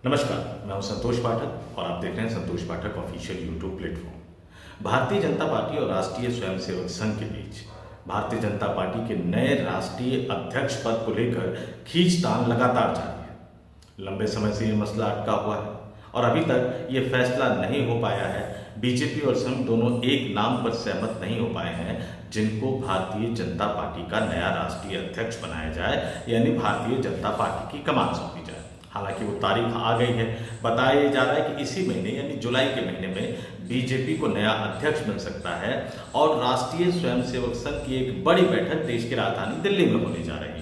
नमस्कार, मैं हूं संतोष पाठक और आप देख रहे हैं संतोष पाठक official YouTube platform. Bharatiya Janata party और राष्ट्रीय स्वयंसेवक संघ के बीच भारतीय जनता पार्टी के नए राष्ट्रीय अध्यक्ष पद को लेकर खींचतान लगातार जारी है। लंबे समय से ये मसला अटका हुआ है और अभी तक ये फैसला नहीं हो पाया है। बीजेपी और संघ दोनों एक नाम पर सहमत नहीं हो पाए हैं जिनको भारतीय जनता पार्टी का नया राष्ट्रीय अध्यक्ष बनाया जाए, यानी भारतीय जनता पार्टी की कमान सौंपी जाए। हालांकि वो तारीख आ गई है। बताया जा रहा है कि इसी महीने यानी जुलाई के महीने में बीजेपी को नया अध्यक्ष मिल सकता है और राष्ट्रीय स्वयंसेवक संघ की एक बड़ी बैठक देश की राजधानी दिल्ली में होने जा रही है।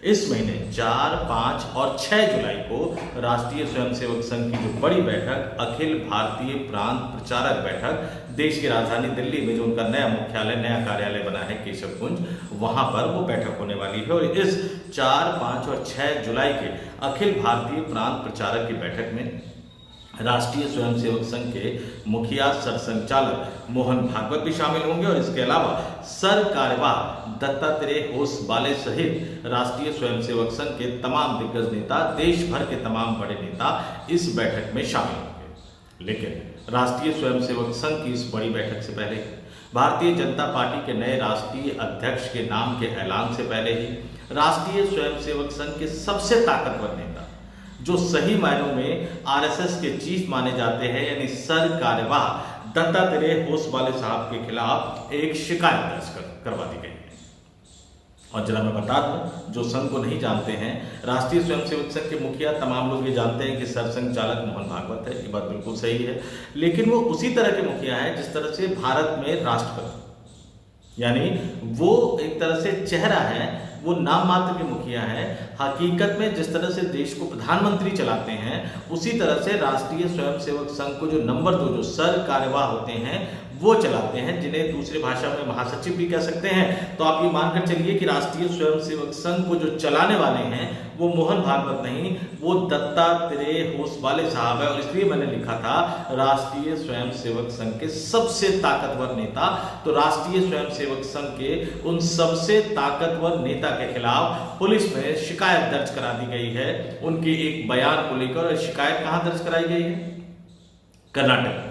इस महीने 4, 5 और 6 जुलाई को राष्ट्रीय स्वयंसेवक संघ की जो बड़ी बैठक अखिल भारतीय प्रांत प्रचारक बैठक देश की राजधानी दिल्ली में जो उनका नया मुख्यालय नया कार्यालय बना है केशव कुंज, वहां पर वो बैठक होने वाली है। और इस 4, 5 और 6 जुलाई के अखिल भारतीय प्रांत प्रचारक की बैठक में राष्ट्रीय स्वयंसेवक संघ के मुखिया सरसंघचालक मोहन भागवत भी शामिल होंगे और इसके अलावा सर कार्यवाह दत्तात्रेय होसबाले सहित राष्ट्रीय स्वयंसेवक संघ के तमाम दिग्गज नेता, देश भर के तमाम बड़े नेता इस बैठक में शामिल होंगे। लेकिन राष्ट्रीय स्वयंसेवक संघ की इस बड़ी बैठक से पहले भारतीय जनता पार्टी के नए राष्ट्रीय अध्यक्ष के नाम के ऐलान से पहले ही राष्ट्रीय स्वयंसेवक संघ के सबसे ताकतवर नेता, जो सही मायनों में आरएसएस के चीफ माने जाते हैं, यानी सर कार्यवाह दत्तात्रेय होसबाले साहब के खिलाफ एक शिकायत दर्ज करवा दी गई है। और जरा मैं बता दूं, जो संघ को नहीं जानते हैं, राष्ट्रीय स्वयंसेवक संघ के मुखिया तमाम लोग ये जानते हैं कि सरसंघ चालक मोहन भागवत है। ये बात बिल्कुल सही है, लेकिन वो उसी तरह के मुखिया है जिस तरह से भारत में राष्ट्रपति, यानी वो एक तरह से चेहरा है, वो नाम मात्र के मुखिया है। हकीकत में जिस तरह से देश को प्रधानमंत्री चलाते हैं, उसी तरह से राष्ट्रीय स्वयंसेवक संघ को जो नंबर 2 जो सर कार्यवाह होते हैं वो चलाते हैं, जिन्हें दूसरी भाषा में महासचिव भी कह सकते हैं। तो आप ये मानकर चलिए कि राष्ट्रीय स्वयंसेवक संघ को जो चलाने वाले हैं वो मोहन भागवत नहीं, वो दत्तात्रेय होसबाले साहब है। और इसलिए मैंने लिखा था राष्ट्रीय स्वयंसेवक संघ के सबसे ताकतवर नेता। तो राष्ट्रीय स्वयंसेवक संघ के उन सबसे ताकतवर नेता के खिलाफ पुलिस में शिकायत दर्ज करा दी गई है, उनके एक बयान को लेकर। और शिकायत कहां दर्ज कराई गई है? कर्नाटक में।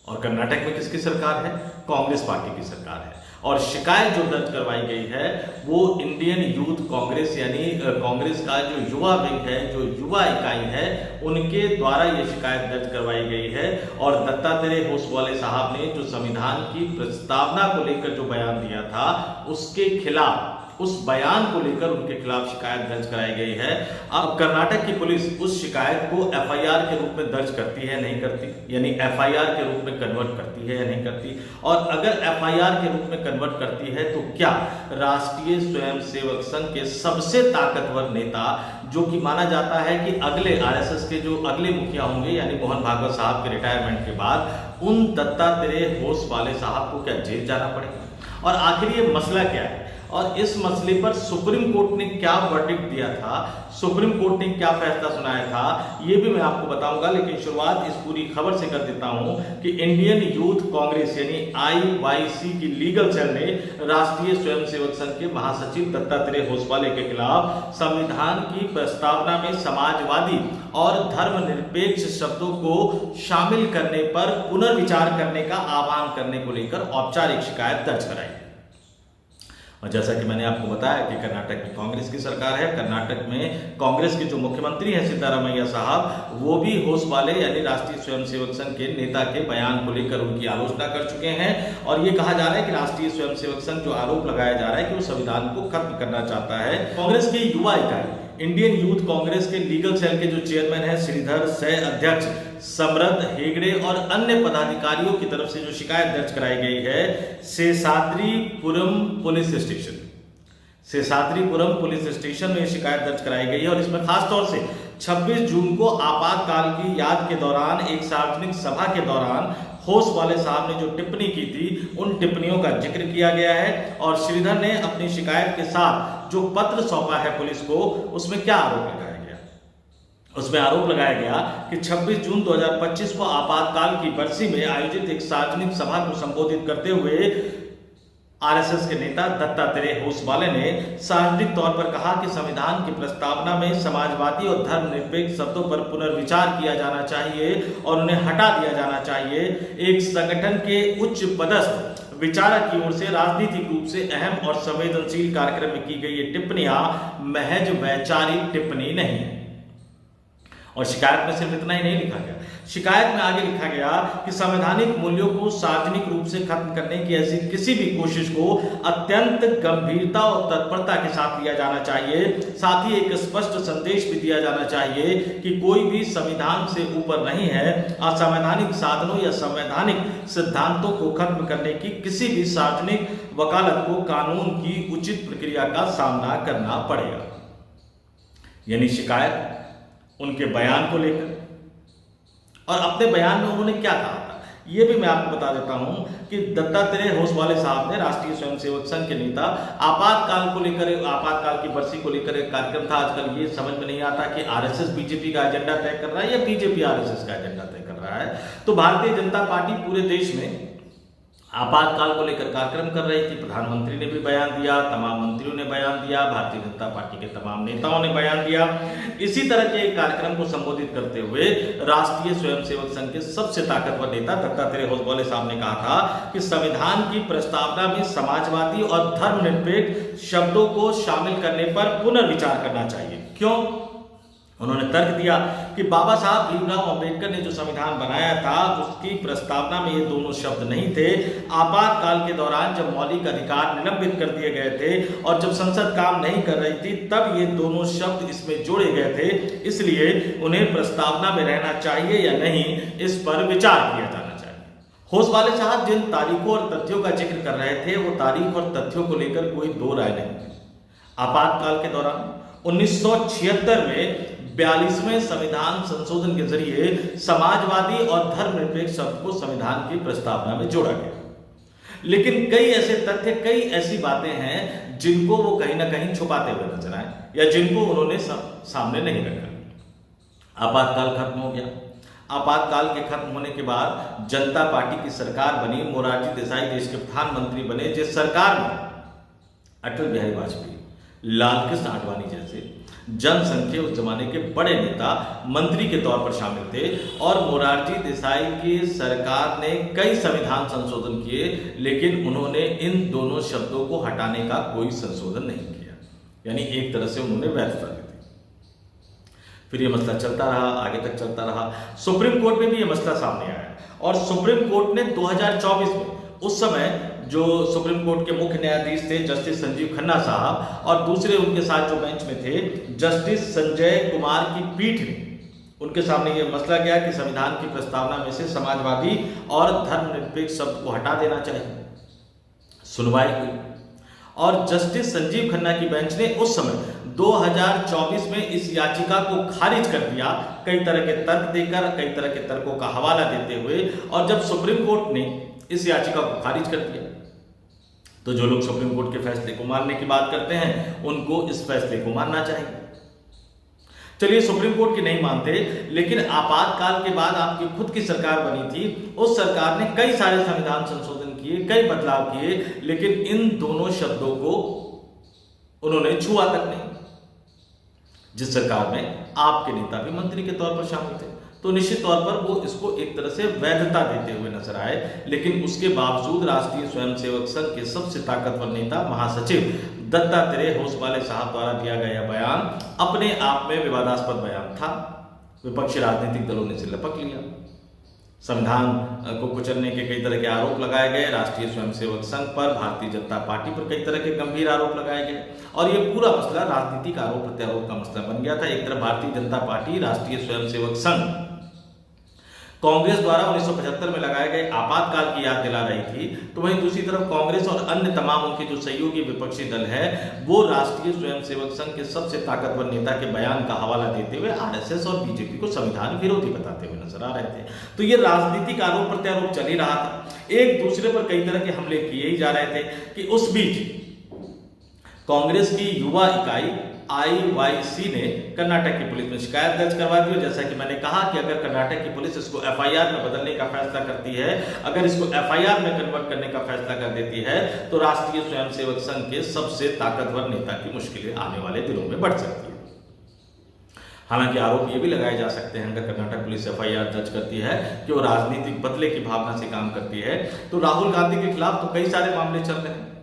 और कर्नाटक में किसकी सरकार है? कांग्रेस पार्टी की सरकार है। और शिकायत जो दर्ज करवाई गई है वो इंडियन यूथ कांग्रेस, यानी कांग्रेस का जो युवा विंग है, जो युवा इकाई है, उनके द्वारा ये शिकायत दर्ज करवाई गई है। और दत्तात्रेय होसबाले साहब ने जो संविधान की प्रस्तावना को लेकर जो बयान दिया था, उसके खिलाफ, उस बयान को लेकर उनके खिलाफ शिकायत दर्ज कराई गई है। अब कर्नाटक की पुलिस उस शिकायत को एफआईआर के रूप में दर्ज करती है, नहीं करती, यानी एफआईआर के रूप में कन्वर्ट करती है या नहीं करती। और अगर एफआईआर के रूप में कन्वर्ट करती है तो क्या राष्ट्रीय स्वयंसेवक संघ के सबसे ताकतवर नेता, जो कि माना जाता है कि अगले आरएसएस के जो अगले मुखिया होंगे, यानी मोहन भागवत साहब के रिटायरमेंट के बाद, उन दत्तात्रेय होसबाले साहब को क्या जेल जाना पड़ेगा? और आखिर ये मसला क्या है और इस मसले पर सुप्रीम कोर्ट ने क्या वर्डिक्ट दिया था, सुप्रीम कोर्ट ने क्या फैसला सुनाया था, ये भी मैं आपको बताऊंगा। लेकिन शुरुआत इस पूरी खबर से कर देता हूं कि इंडियन यूथ कांग्रेस यानी आईवाईसी की लीगल सेल ने राष्ट्रीय स्वयंसेवक संघ के महासचिव दत्तात्रेय होसबाले के खिलाफ संविधान की प्रस्तावना में समाजवादी और धर्मनिरपेक्ष शब्दों को शामिल करने पर पुनर्विचार करने का आह्वान करने को लेकर औपचारिक शिकायत दर्ज कराई। और जैसा कि मैंने आपको बताया कि कर्नाटक में कांग्रेस की सरकार है, कर्नाटक में कांग्रेस के जो मुख्यमंत्री हैं सिद्धारामैया साहब, वो भी होसबाले यानी राष्ट्रीय स्वयंसेवक संघ के नेता के बयान को लेकर उनकी आलोचना कर चुके हैं। और ये कहा जा रहा है कि राष्ट्रीय स्वयंसेवक संघ जो आरोप लगाया जा रहा है कि वो संविधान को खत्म करना चाहता है। कांग्रेस की युवा इकाई इंडियन यूथ कांग्रेस के लीगल सेल के जो चेयरमैन हैं श्रीधर, सह अध्यक्ष समरथ हेगड़े और अन्य पदाधिकारियों की तरफ से जो शिकायत दर्ज कराई गई है Seshadripuram police station, Seshadripuram police station में शिकायत दर्ज कराई गई है। और इसमें खास तौर से 26 जून को आपातकाल की याद के दौरान एक सार्वजनिक सभा के दौरान होसबाले साहब ने जो टिप्पणी की थी, उन टिप्पणियों का जिक्र किया गया है। और श्रीधर ने अपनी शिकायत के साथ जो पत्र सौंपा है पुलिस को, उसमें क्या आरोप लगाया गया? उसमें आरोप लगाया गया कि 26 जून 2025 को आपातकाल की बरसी में आयोजित एक सार्वजनिक सभा को संबोधित करते हुए आरएसएस के नेता दत्तात्रेय होसवाले ने सार्वजनिक तौर पर कहा कि संविधान की प्रस्तावना में समाजवादी और धर्मनिरपेक्ष शब्दों पर पुनर्विचार किया जाना चाहिए और उन्हें हटा दिया जाना चाहिए। एक संगठन के उच्च पदस्थ विचारक की ओर से राजनीतिक रूप से अहम और संवेदनशील कार्यक्रम में की गई ये टिप्पणियां महज वैचारिक टिप्पणी नहीं है। और शिकायत में सिर्फ इतना ही नहीं लिखा गया, शिकायत में आगे लिखा गया कि संवैधानिक मूल्यों को सार्वजनिक रूप से खत्म करने की ऐसी किसी भी कोशिश को अत्यंत गंभीरता और तत्परता के साथ लिया जाना चाहिए। साथ ही एक स्पष्ट संदेश भी दिया जाना चाहिए कि कोई भी संविधान से ऊपर नहीं है। असंवैधानिक साधनों या संवैधानिक सिद्धांतों को खत्म करने की किसी भी सार्वजनिक वकालत को कानून की उचित प्रक्रिया का सामना करना पड़ेगा। यानी शिकायत उनके बयान को लेकर, और अपने बयान में उन्होंने क्या कहा था ये भी मैं आपको बता देता हूं कि दत्तात्रेय होसवाले साहब ने, राष्ट्रीय स्वयंसेवक संघ के नेता, आपातकाल को लेकर, आपातकाल की बरसी को लेकर एक कार्यक्रम था। आजकल ये समझ में नहीं आता कि आरएसएस बीजेपी का एजेंडा तय कर रहा है या बीजेपी आरएसएस का एजेंडा तय कर रहा है। तो भारतीय जनता पार्टी पूरे देश में आपातकाल को लेकर कार्यक्रम कर रही थी। प्रधानमंत्री ने भी बयान दिया, तमाम मंत्रियों ने बयान दिया, भारतीय जनता पार्टी के तमाम नेताओं ने बयान दिया। इसी तरह के एक कार्यक्रम को संबोधित करते हुए राष्ट्रीय स्वयंसेवक संघ के सबसे ताकतवर नेता दत्तात्रेय होसवाले साहब ने कहा था कि संविधान की प्रस्तावना में समाजवादी और धर्मनिरपेक्ष शब्दों को शामिल करने पर पुनर्विचार करना चाहिए। क्यों? उन्होंने तर्क दिया कि बाबा साहब भीमराव अंबेडकर ने जो संविधान बनाया था उसकी प्रस्तावना में ये दोनों शब्द नहीं थे। आपातकाल के दौरान जब मौलिक अधिकार निलंबित कर दिए गए थे और जब संसद काम नहीं कर रही थी तब ये दोनों शब्द इसमें जोड़े गए थे। इसलिए उन्हें प्रस्तावना में रहना चाहिए या नहीं, इस पर विचार किया जाना चाहिए। होसवाले साहब जिन तारीखों और तथ्यों का जिक्र कर रहे थे वो तारीख और तथ्यों को लेकर कोई दो राय नहीं थी। आपातकाल के दौरान 1976 में 42वें संविधान संशोधन के जरिए समाजवादी और धर्मनिरपेक्ष शब्द को संविधान की प्रस्तावना में जोड़ा गया। लेकिन कई ऐसे तथ्य, कई ऐसी बातें हैं जिनको वो कहीं ना कहीं छुपाते हुए नजर आए या जिनको उन्होंने सामने नहीं रखा। आपातकाल खत्म हो गया। आपातकाल के खत्म होने के बाद जनता पार्टी की सरकार बनी, मोरारजी देसाई देश के प्रधानमंत्री बने। जिस सरकार में अटल बिहारी वाजपेयी, लालकृष्ण आडवाणी जैसे जनसंघ के उस जमाने के बड़े नेता मंत्री के तौर पर शामिल थे, और मोरारजी देसाई की सरकार ने कई संविधान संशोधन किए, लेकिन उन्होंने इन दोनों शब्दों को हटाने का कोई संशोधन नहीं किया। यानी एक तरह से उन्होंने वैधता दी थी। फिर ये मसला चलता रहा, आगे तक चलता रहा। सुप्रीम कोर्ट में भी ये मसला सामने आया और सुप्रीम कोर्ट ने 2024 में, उस समय जो सुप्रीम कोर्ट के मुख्य न्यायाधीश थे जस्टिस संजीव खन्ना साहब, और दूसरे उनके साथ जो बेंच में थे जस्टिस संजय कुमार की पीठ ने, उनके सामने यह मसला गया कि संविधान की प्रस्तावना में से समाजवादी और धर्मनिरपेक्ष शब्द को हटा देना चाहिए। सुनवाई हुई और जस्टिस संजीव खन्ना की बेंच ने उस समय 2024 में इस याचिका को खारिज कर दिया, कई तरह के तर्क देकर, कई तरह के तर्कों का हवाला देते हुए। और जब सुप्रीम कोर्ट ने इस याचिका को खारिज कर दिया तो जो लोग सुप्रीम कोर्ट के फैसले को मानने की बात करते हैं उनको इस फैसले को मानना चाहिए। चलिए, सुप्रीम कोर्ट की नहीं मानते, लेकिन आपातकाल के बाद आपकी खुद की सरकार बनी थी, उस सरकार ने कई सारे संविधान संशोधन किए, कई बदलाव किए, लेकिन इन दोनों शब्दों को उन्होंने छुआ तक नहीं। जिस सरकार में आपके नेता भी मंत्री के तौर पर शामिल थे, तो निश्चित तौर पर वो इसको एक तरह से वैधता देते हुए नजर आए। लेकिन उसके बावजूद राष्ट्रीय स्वयंसेवक संघ के सबसे ताकतवर नेता महासचिव दत्तात्रेय होसवाले साहब द्वारा दिया गया बयान अपने आप में विवादास्पद बयान था। विपक्षी राजनीतिक दलों ने इसे लपक लिया। संविधान को कुचलने के कई तरह के आरोप लगाए गए, राष्ट्रीय स्वयंसेवक संघ पर, भारतीय जनता पार्टी पर कई तरह के गंभीर आरोप लगाए गए, और ये पूरा मसला राजनीतिक आरोप प्रत्यारोप का मसला बन गया था। एक तरफ भारतीय जनता पार्टी, राष्ट्रीय स्वयंसेवक संघ कांग्रेस द्वारा 1975 में लगाए गए आपातकाल की याद दिला रही थी, तो वहीं दूसरी तरफ कांग्रेस और अन्य तमाम उनके जो सहयोगी विपक्षी दल है वो राष्ट्रीय स्वयंसेवक संघ के सबसे ताकतवर नेता के बयान का हवाला देते हुए आरएसएस और बीजेपी को संविधान विरोधी बताते हुए नजर आ रहे थे। तो ये राजनीतिक आरोप प्रत्यारोप चल ही रहा था, एक दूसरे पर कई तरह के हमले किए ही जा रहे थे कि उस बीच कांग्रेस की युवा इकाई IYC ने कर्नाटक की पुलिस में शिकायत दर्ज करवा दी। जैसा कि मैंने कहा कि अगर कर्नाटक की पुलिस इसको FIR में बदलने का फैसला करती है, अगर इसको FIR में कन्वर्ट करने का फैसला कर देती है, तो राष्ट्रीय स्वयंसेवक संघ के सबसे ताकतवर नेता की मुश्किलें आने वाले दिनों में बढ़ सकती है। हालांकि आरोप ये भी लगाए जा सकते हैं, अगर कर्नाटक पुलिस FIR दर्ज करती है कि वो राजनीतिक बदले की भावना से काम करती है, तो राहुल गांधी के खिलाफ तो कई सारे मामले चल रहे हैं।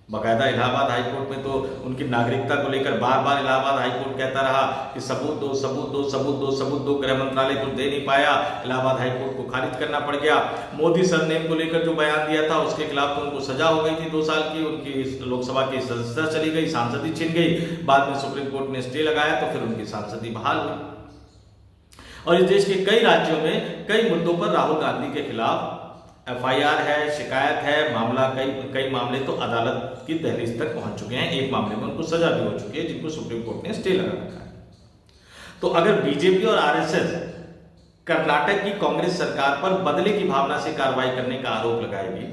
बाकायदा इलाहाबाद हाईकोर्ट में तो उनकी नागरिकता को लेकर बार बार इलाहाबाद हाईकोर्ट कहता रहा कि सबूत दो, सबूत दो, सबूत दो, सबूत दो। गृह मंत्रालय तो दे नहीं पाया, इलाहाबाद हाईकोर्ट को खारिज करना पड़ गया। मोदी सरनेम को लेकर जो बयान दिया था उसके खिलाफ तो उनको सजा हो गई थी 2 साल की, उनकी लोकसभा की सदस्यता चली गई, सांसदी छिन गई। बाद में सुप्रीम कोर्ट ने स्टे लगाया तो फिर उनकी सांसदी बहाल हुई। और इस देश के कई राज्यों में कई मुद्दों पर राहुल गांधी के खिलाफ FIR है, शिकायत है, मामला कई मामले तो अदालत की दहलीज तक पहुंच चुके हैं। एक मामले में उनको सजा भी हो चुकी है, जिनको सुप्रीम कोर्ट ने स्टे लगा रखा है। तो अगर बीजेपी और RSS कर्नाटक की कांग्रेस सरकार पर बदले की भावना से कार्रवाई करने का आरोप लगाएगी,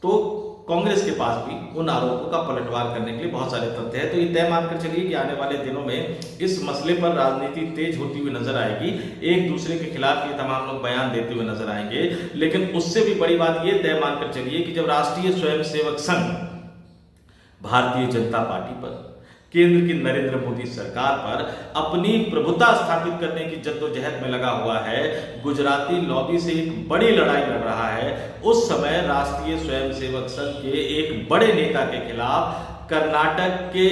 तो कांग्रेस के पास भी उन आरोपों का पलटवार करने के लिए बहुत सारे तथ्य हैं। तो ये तय मानकर चलिए कि आने वाले दिनों में इस मसले पर राजनीति तेज होती हुई नजर आएगी। एक दूसरे के खिलाफ ये तमाम लोग बयान देते हुए नजर आएंगे। लेकिन उससे भी बड़ी बात ये तय मानकर चलिए कि जब राष्ट्रीय स्वयंसेवक संघ भारतीय जनता पार्टी पर, केंद्र की नरेंद्र मोदी सरकार पर अपनी प्रभुता स्थापित करने की जद्दोजहद में लगा हुआ है, गुजराती लॉबी से एक बड़ी लड़ाई लड़ रहा है, उस समय राष्ट्रीय स्वयंसेवक संघ के एक बड़े नेता के खिलाफ कर्नाटक के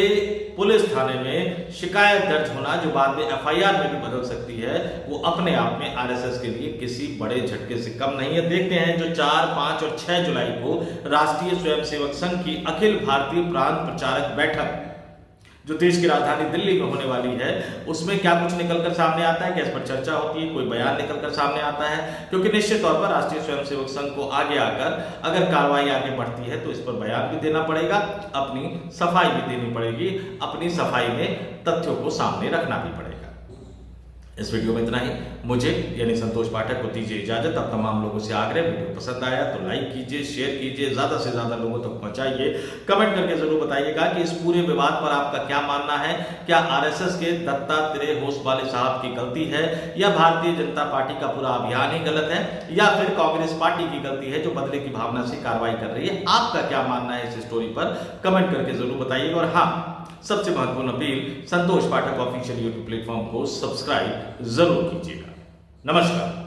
पुलिस थाने में शिकायत दर्ज होना, जो बाद में FIR में भी बदल सकती है, वो अपने आप में RSS के लिए किसी बड़े झटके से कम नहीं है। देखते हैं जो 4, 5 और 6 जुलाई को राष्ट्रीय स्वयंसेवक संघ की अखिल भारतीय प्रांत प्रचारक बैठक जो देश की राजधानी दिल्ली में होने वाली है, उसमें क्या कुछ निकलकर सामने आता है, क्या इस पर चर्चा होती है, कोई बयान निकलकर सामने आता है। क्योंकि निश्चित तौर पर राष्ट्रीय स्वयंसेवक संघ को आगे आकर अगर कार्रवाई आगे बढ़ती है तो इस पर बयान भी देना पड़ेगा, अपनी सफाई भी देनी पड़ेगी, अपनी सफाई में तथ्यों को सामने रखना भी पड़ेगा। इस वीडियो में इतना ही। मुझे यानी संतोष पाठक को दीजिए इजाजत। अब तमाम लोगों से आग्रह, वीडियो पसंद आया तो लाइक कीजिए, शेयर कीजिए, ज्यादा से ज्यादा लोगों तक पहुंचाइए। कमेंट करके जरूर बताइएगा कि इस पूरे विवाद पर आपका क्या मानना है। क्या RSS के दत्तात्रेय होसवाले साहब की गलती है, या भारतीय जनता पार्टी का पूरा अभियान ही गलत है, या फिर कांग्रेस पार्टी की गलती है जो बदले की भावना से कार्रवाई कर रही है? आपका क्या मानना है इस स्टोरी पर, कमेंट करके जरूर बताइएगा। और हाँ, सबसे महत्वपूर्ण अपील, संतोष पाठक ऑफिशियल यूट्यूब प्लेटफॉर्म को सब्सक्राइब जरूर कीजिएगा। नमस्कार।